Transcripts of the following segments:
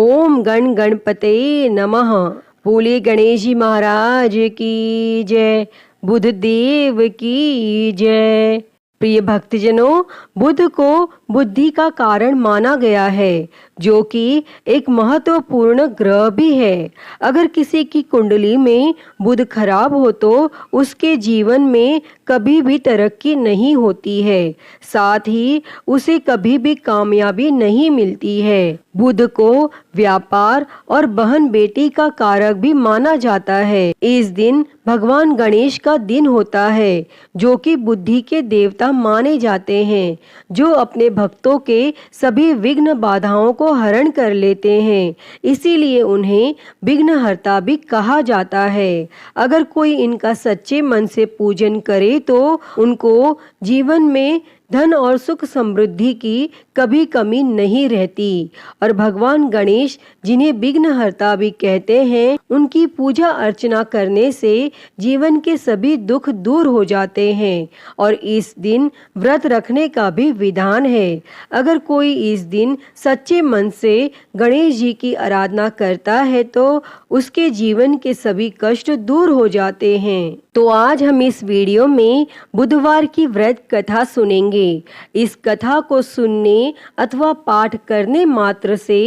ओम गण गणपते नमः। बोले गणेश जी महाराज की जय, बुध देव की जय। प्रिय भक्तजनों, बुध को बुद्धि का कारण माना गया है, जो कि एक महत्वपूर्ण ग्रह भी है। अगर किसी की कुंडली में बुध खराब हो तो उसके जीवन में कभी भी तरक्की नहीं होती है, साथ ही उसे कभी भी कामयाबी नहीं मिलती है। बुध को व्यापार और बहन बेटी का कारक भी माना जाता है। इस दिन भगवान गणेश का दिन होता है, जो कि बुद्धि के देवता माने जाते हैं, जो अपने भक्तों के सभी विघ्न बाधाओं को हरण कर लेते हैं। इसीलिए उन्हें विघ्नहर्ता भी कहा जाता है। अगर कोई इनका सच्चे मन से पूजन करे तो उनको जीवन में धन और सुख समृद्धि की कभी कमी नहीं रहती। और भगवान गणेश, जिन्हें विघ्नहर्ता भी कहते हैं, उनकी पूजा अर्चना करने से जीवन के सभी दुख दूर हो जाते हैं। और इस दिन व्रत रखने का भी विधान है। अगर कोई इस दिन सच्चे मन से गणेश जी की आराधना करता है तो उसके जीवन के सभी कष्ट दूर हो जाते हैं। तो आज हम इस वीडियो में बुधवार की व्रत कथा सुनेंगे। इस कथा को सुनने अथवा पाठ करने मात्र से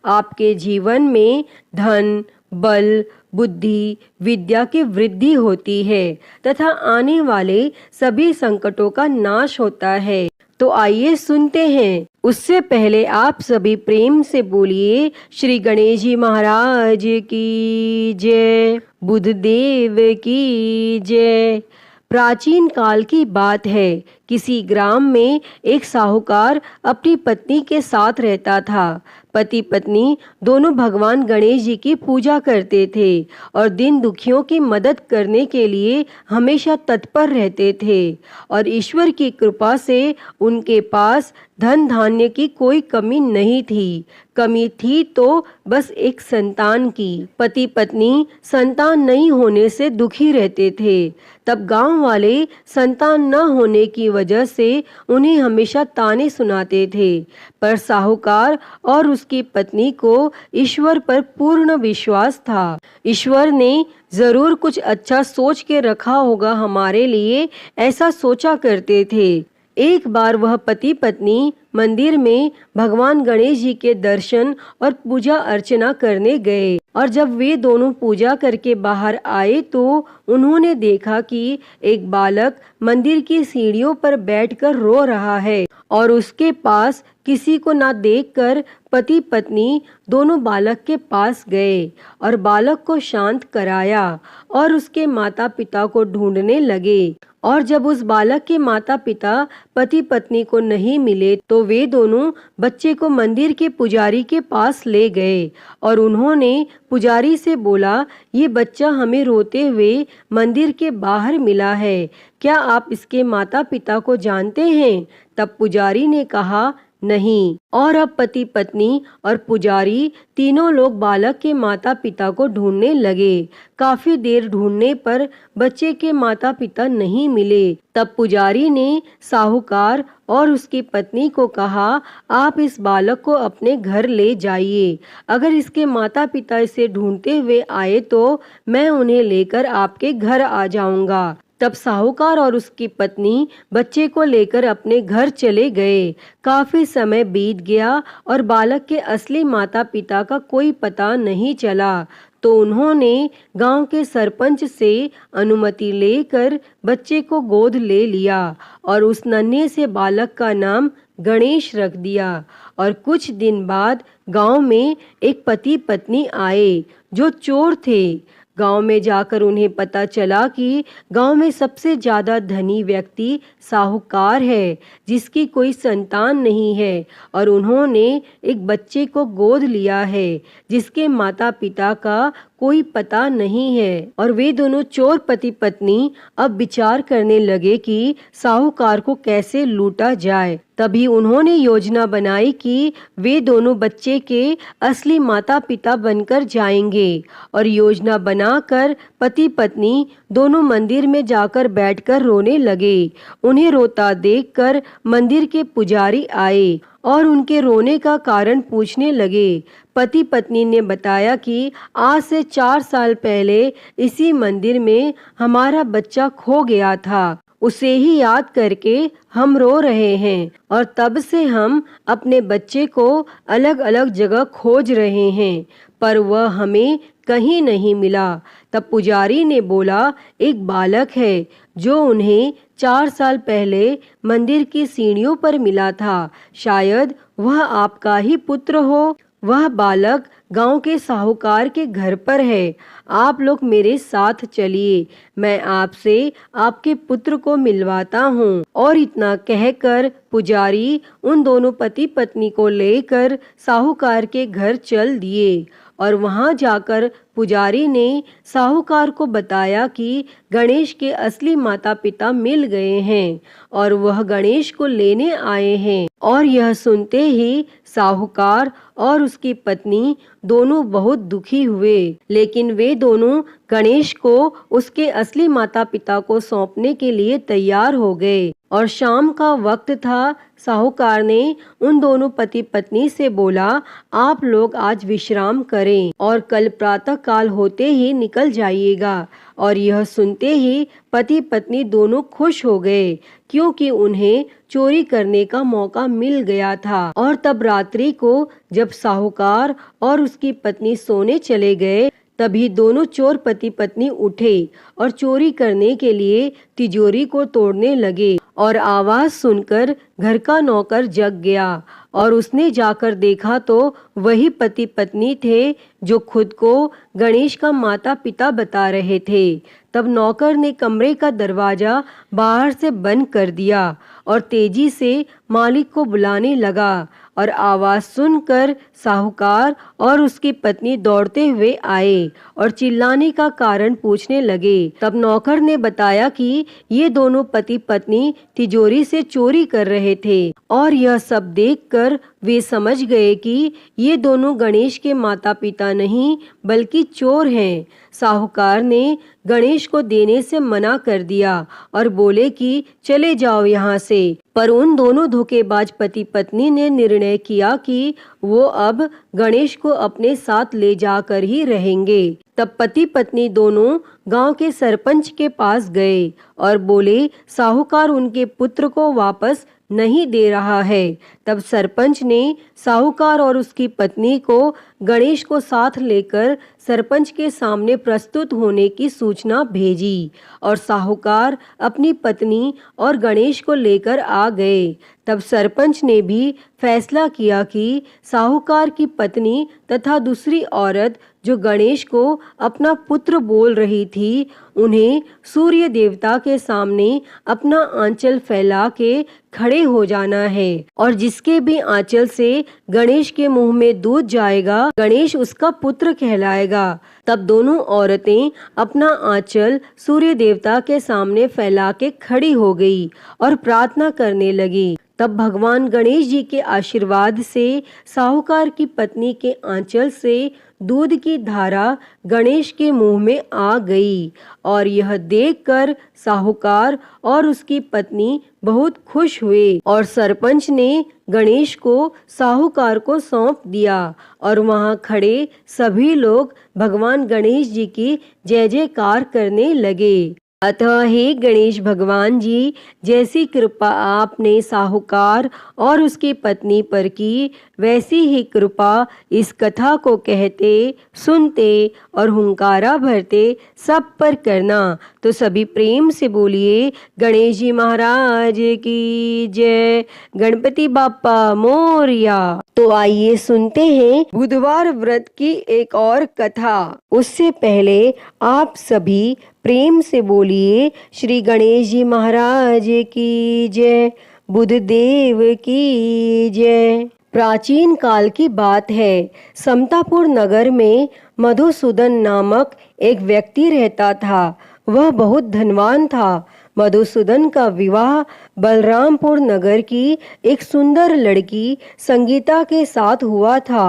आपके जीवन में धन, बल, बुद्धि, विद्या की वृद्धि होती है तथा आने वाले सभी संकटों का नाश होता है। तो आइए सुनते हैं। उससे पहले आप सभी प्रेम से बोलिए श्री गणेश जी महाराज की जय, बुध देव की जय। प्राचीन काल की बात है। किसी ग्राम में एक साहूकार अपनी पत्नी के साथ रहता था। पति पत्नी दोनों भगवान गणेश जी की पूजा करते थे और दिन दुखियों की मदद करने के लिए हमेशा तत्पर रहते थे। और ईश्वर की कृपा से उनके पास धन धान्य की कोई कमी नहीं थी। कमी थी तो बस एक संतान की। पति पत्नी संतान नहीं होने से दुखी रहते थे। तब गांव वाले संतान न होने की वजह से उन्हें हमेशा ताने सुनाते थे। पर साहूकार और उसकी पत्नी को ईश्वर पर पूर्ण विश्वास था। ईश्वर ने जरूर कुछ अच्छा सोच के रखा होगा हमारे लिए, ऐसा सोचा करते थे। एक बार वह पति पत्नी मंदिर में भगवान गणेश जी के दर्शन और पूजा अर्चना करने गए। और जब वे दोनों पूजा करके बाहर आए तो उन्होंने देखा कि एक बालक मंदिर की सीढ़ियों पर बैठकर रो रहा है। और उसके पास किसी को ना देखकर पति पत्नी दोनों बालक के पास गए और बालक को शांत कराया और उसके माता पिता को ढूंढने लगे। और जब उस बालक के माता पिता पति पत्नी को नहीं मिले तो वे दोनों बच्चे को मंदिर के पुजारी के पास ले गए और उन्होंने पुजारी से बोला, ये बच्चा हमें रोते हुए मंदिर के बाहर मिला है, क्या आप इसके माता पिता को जानते हैं? तब पुजारी ने कहा, नहीं। और अब पति पत्नी और पुजारी तीनों लोग बालक के माता पिता को ढूंढने लगे। काफी देर ढूंढने पर बच्चे के माता पिता नहीं मिले। तब पुजारी ने साहूकार और उसकी पत्नी को कहा, आप इस बालक को अपने घर ले जाइए। अगर इसके माता पिता इसे ढूंढते हुए आए तो मैं उन्हें लेकर आपके घर आ जाऊंगा। तब साहूकार और उसकी पत्नी बच्चे को लेकर अपने घर चले गए। काफी समय बीत गया और बालक के असली माता पिता का कोई पता नहीं चला। तो उन्होंने गांव के सरपंच से अनुमति लेकर बच्चे को गोद ले लिया और उस नन्हे से बालक का नाम गणेश रख दिया। और कुछ दिन बाद गांव में एक पति पत्नी आए जो चोर थे। गांव में जाकर उन्हें पता चला कि गांव में सबसे ज्यादा धनी व्यक्ति साहूकार है, जिसकी कोई संतान नहीं है और उन्होंने एक बच्चे को गोद लिया है जिसके माता पिता का कोई पता नहीं है। और वे दोनों चोर पति पत्नी अब विचार करने लगे कि साहूकार को कैसे लूटा जाए। तभी उन्होंने योजना बनाई कि वे दोनों बच्चे के असली माता पिता बनकर जाएंगे और योजना बनाकर पति पत्नी दोनों मंदिर में जाकर बैठकर रोने लगे। उन्हें रोता देखकर मंदिर के पुजारी आए और उनके रोने का कारण पूछने लगे। पति पत्नी ने बताया कि आज से 4 साल पहले इसी मंदिर में हमारा बच्चा खो गया था, उसे ही याद करके हम रो रहे हैं और तब से हम अपने बच्चे को अलग अलग जगह खोज रहे हैं, पर वह हमें कहीं नहीं मिला। तब पुजारी ने बोला, एक बालक है जो उन्हें 4 साल पहले मंदिर की सीढ़ियों पर मिला था, शायद वह आपका ही पुत्र हो। वह बालक गांव के साहूकार के घर पर है, आप लोग मेरे साथ चलिए, मैं आपसे आपके पुत्र को मिलवाता हूँ। और इतना कहकर पुजारी उन दोनों पति पत्नी को लेकर साहूकार के घर चल दिए और वहां जाकर पुजारी ने साहूकार को बताया कि गणेश के असली माता पिता मिल गए हैं और वह गणेश को लेने आए हैं। और यह सुनते ही साहूकार और उसकी पत्नी दोनों बहुत दुखी हुए, लेकिन वे दोनों गणेश को उसके असली माता पिता को सौंपने के लिए तैयार हो गए। और शाम का वक्त था। साहूकार ने उन दोनों पति पत्नी से बोला, आप लोग आज विश्राम करें और कल प्रातः काल होते ही निकल जाइएगा। और यह सुनते ही पति पत्नी दोनों खुश हो गए, क्योंकि उन्हें चोरी करने का मौका मिल गया था। और तब रात्रि को जब साहूकार और उसकी पत्नी सोने चले गए, तभी दोनों चोर पति पत्नी उठे और चोरी करने के लिए तिजोरी को तोड़ने लगे। और आवाज सुनकर घर का नौकर जग गया और उसने जाकर देखा तो वही पति पत्नी थे जो खुद को गणेश का माता पिता बता रहे थे। तब नौकर ने कमरे का दरवाजा बाहर से बंद कर दिया और तेजी से मालिक को बुलाने लगा। और आवाज सुनकर साहूकार और उसकी पत्नी दौड़ते हुए आए और चिल्लाने का कारण पूछने लगे। तब नौकर ने बताया कि ये दोनों पति पत्नी तिजोरी से चोरी कर रहे थे और यह सब देखकर वे समझ गए कि ये दोनों गणेश के माता पिता नहीं बल्कि चोर हैं। साहूकार ने गणेश को देने से मना कर दिया और बोले कि चले जाओ यहाँ से। पर उन दोनों धोखेबाज पति पत्नी ने निर्णय किया कि वो अब गणेश को अपने साथ ले जाकर ही रहेंगे। तब पति पत्नी दोनों गांव के सरपंच के पास गए और बोले, साहूकार उनके पुत्र को वापस नहीं दे रहा है। तब सरपंच ने साहूकार और उसकी पत्नी को गणेश को साथ लेकर सरपंच के सामने प्रस्तुत होने की सूचना भेजी और साहूकार अपनी पत्नी और गणेश को लेकर आ गए। तब सरपंच ने भी फैसला किया कि साहूकार की पत्नी तथा दूसरी औरत जो गणेश को अपना पुत्र बोल रही थी, उन्हें सूर्य देवता के सामने अपना आंचल फैला के खड़े हो जाना है और जिसके भी आंचल से गणेश के मुंह में दूध जाएगा, गणेश उसका पुत्र कहलाएगा। तब दोनों औरतें अपना आंचल सूर्य देवता के सामने फैला के खड़ी हो गई और प्रार्थना करने लगी। तब भगवान गणेश जी के आशीर्वाद से साहूकार की पत्नी के आंचल से दूध की धारा गणेश के मुंह में आ गई और यह देखकर साहूकार और उसकी पत्नी बहुत खुश हुए और सरपंच ने गणेश को साहूकार को सौंप दिया और वहां खड़े सभी लोग भगवान गणेश जी की जय जयकार करने लगे। अतः हे गणेश भगवान जी, जैसी कृपा आपने साहूकार और उसकी पत्नी पर की, वैसी ही कृपा इस कथा को कहते, सुनते और हुंकारा भरते सब पर करना। तो सभी प्रेम से बोलिए, गणेश जी महाराज की जय, गणपति बाप्पा मोरया। तो आइए सुनते हैं बुधवार व्रत की एक और कथा। उससे पहले आप सभी प्रेम से बोलिए, श्री गणेश जी महाराज की जय, बुधदेव की जय। प्राचीन काल की बात है। समतापुर नगर में मधुसूदन नामक एक व्यक्ति रहता था। वह बहुत धनवान था। मधुसूदन का विवाह बलरामपुर नगर की एक सुंदर लड़की संगीता के साथ हुआ था।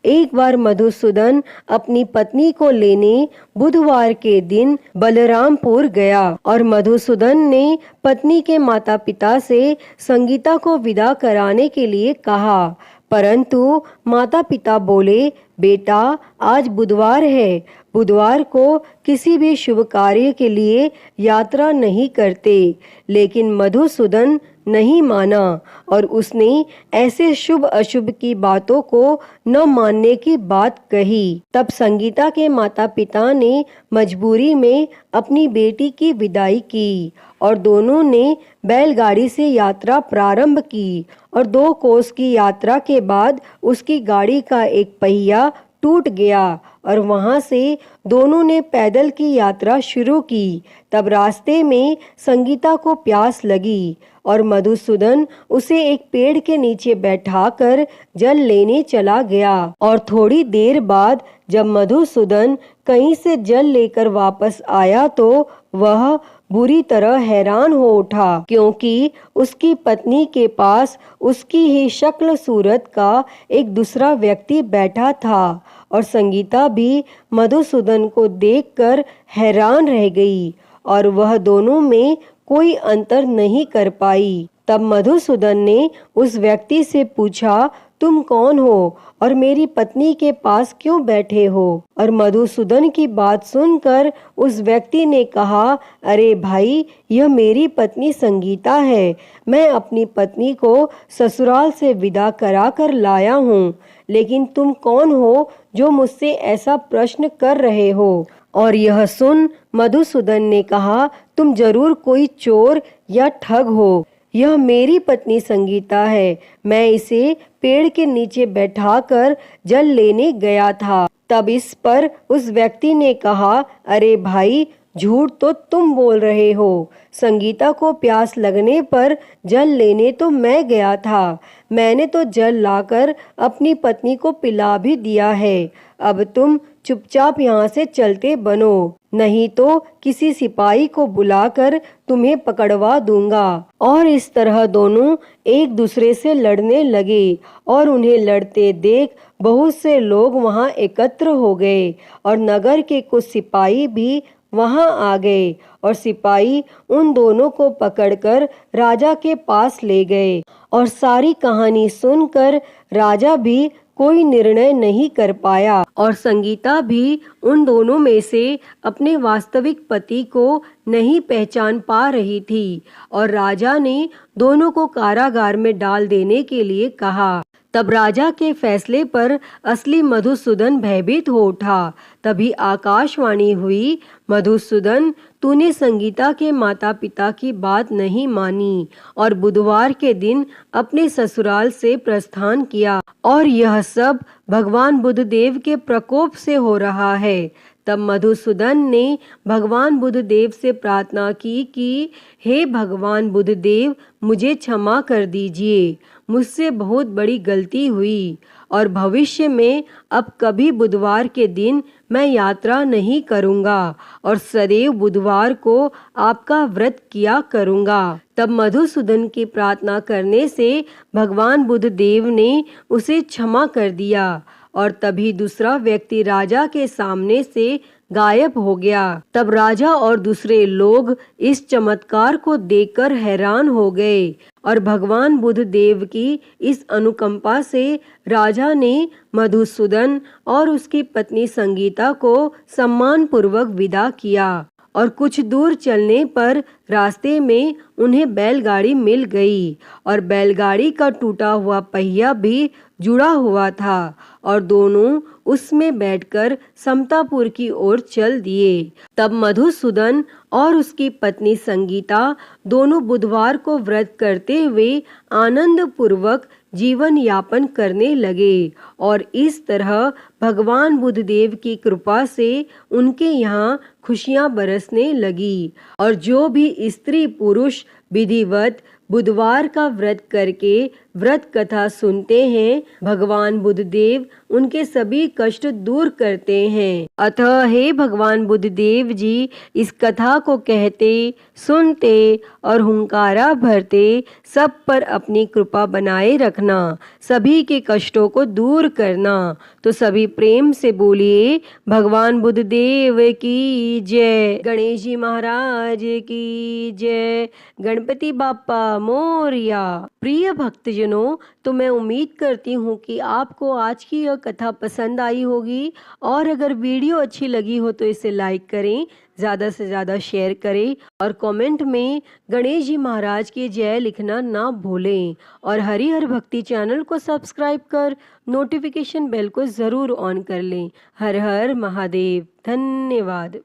एक बार मधुसूदन अपनी पत्नी को लेने बुधवार के दिन बलरामपुर गया और मधुसूदन ने पत्नी के माता पिता से संगीता को विदा कराने के लिए कहा, परंतु माता पिता बोले, बेटा आज बुधवार है, बुधवार को किसी भी शुभ कार्य के लिए यात्रा नहीं करते। लेकिन मधुसूदन नहीं माना और उसने ऐसे शुभ अशुभ की बातों को न मानने की बात कही। तब संगीता के माता पिता ने मजबूरी में अपनी बेटी की विदाई की और दोनों ने बैलगाड़ी से यात्रा प्रारंभ की और 2 कोस की यात्रा के बाद उसकी गाड़ी का एक पहिया टूट गया और वहां से दोनों ने पैदल की यात्रा शुरू की। तब रास्ते में संगीता को प्यास लगी और मधुसूदन उसे एक पेड़ के नीचे बैठाकर जल लेने चला गया और थोड़ी देर बाद जब मधुसूदन कहीं से जल लेकर वापस आया तो वह बुरी तरह हैरान हो उठा, क्योंकि उसकी पत्नी के पास उसकी ही शक्ल सूरत का एक दूसरा व्यक्ति बैठा था और संगीता भी मधुसूदन को देखकर हैरान रह गई और वह दोनों में कोई अंतर नहीं कर पाई। तब मधुसूदन ने उस व्यक्ति से पूछा, तुम कौन हो और मेरी पत्नी के पास क्यों बैठे हो? और मधुसूदन की बात सुनकर उस व्यक्ति ने कहा, अरे भाई, यह मेरी पत्नी संगीता है। मैं अपनी पत्नी को ससुराल से विदा करा कर लाया हूँ, लेकिन तुम कौन हो जो मुझसे ऐसा प्रश्न कर रहे हो? और यह सुन मधुसूदन ने कहा, तुम जरूर कोई चोर या ठग हो। यह मेरी पत्नी संगीता है, मैं इसे पेड़ के नीचे बैठाकर जल लेने गया था। तब इस पर उस व्यक्ति ने कहा, अरे भाई, झूठ तो तुम बोल रहे हो। संगीता को प्यास लगने पर जल लेने तो मैं गया था। मैंने तो जल लाकर अपनी पत्नी को पिला भी दिया है। अब तुम चुपचाप यहाँ से चलते बनो, नहीं तो किसी सिपाही को बुलाकर तुम्हें पकड़वा दूंगा। और इस तरह दोनों एक दूसरे से लड़ने लगे और उन्हें लड़ते देख बहुत से लोग वहां एकत्र हो गए और नगर के कुछ सिपाही भी वहां आ गए और सिपाही उन दोनों को पकड़कर राजा के पास ले गए। और सारी कहानी सुनकर राजा भी कोई निर्णय नहीं कर पाया और संगीता भी उन दोनों में से अपने वास्तविक पति को नहीं पहचान पा रही थी और राजा ने दोनों को कारागार में डाल देने के लिए कहा। तब राजा के फैसले पर असली मधुसूदन भयभीत हो उठा। तभी आकाशवाणी हुई, मधुसूदन, तूने संगीता के माता पिता की बात नहीं मानी और बुधवार के दिन अपने ससुराल से प्रस्थान किया और यह सब भगवान बुद्धदेव के प्रकोप से हो रहा है। तब मधुसूदन ने भगवान बुद्धदेव से प्रार्थना की कि हे भगवान बुद्धदेव, मुझे क्षमा कर दीजिए, मुझसे बहुत बड़ी गलती हुई और भविष्य में अब कभी बुधवार के दिन मैं यात्रा नहीं करूंगा और सदैव बुधवार को आपका व्रत किया करूंगा। तब मधुसूदन की प्रार्थना करने से भगवान बुद्धदेव ने उसे क्षमा कर दिया और तभी दूसरा व्यक्ति राजा के सामने से गायब हो गया। तब राजा और दूसरे लोग इस चमत्कार को देखकर हैरान हो गए और भगवान बुद्धदेव की इस अनुकंपा से राजा ने मधुसूदन और उसकी पत्नी संगीता को सम्मान पूर्वक विदा किया और कुछ दूर चलने पर रास्ते में उन्हें बैलगाड़ी मिल गई और बैलगाड़ी का टूटा हुआ पहिया भी जुड़ा हुआ था और दोनों उसमें बैठकर समतापुर की ओर चल दिए। तब मधुसूदन और उसकी पत्नी संगीता दोनों बुधवार को व्रत करते हुए आनंद पूर्वक जीवन यापन करने लगे और इस तरह भगवान बुद्धदेव की कृपा से उनके यहाँ खुशियाँ बरसने लगी और जो भी स्त्री पुरुष विधिवत बुधवार का व्रत करके व्रत कथा सुनते हैं, भगवान बुद्धदेव उनके सभी कष्ट दूर करते हैं। अतः हे भगवान बुद्धदेव जी, इस कथा को कहते, सुनते और हुंकारा भरते सब पर अपनी कृपा बनाए रखना, सभी के कष्टों को दूर करना। तो सभी प्रेम से बोलिए भगवान बुद्धदेव की जय, गणेश जी महाराज की जय, गणपति बाप्पा मोरया। प्रिय भक्तजनों, तो मैं उम्मीद करती हूँ कि आपको आज की यह कथा पसंद आई होगी, और अगर वीडियो अच्छी लगी हो तो इसे लाइक करें, ज़्यादा से ज़्यादा शेयर करें और कमेंट में गणेश जी महाराज की जय लिखना ना भूलें। और हरिहर भक्ति चैनल को सब्सक्राइब कर नोटिफिकेशन बेल को ज़रूर ऑन कर लें। हर हर महादेव। धन्यवाद।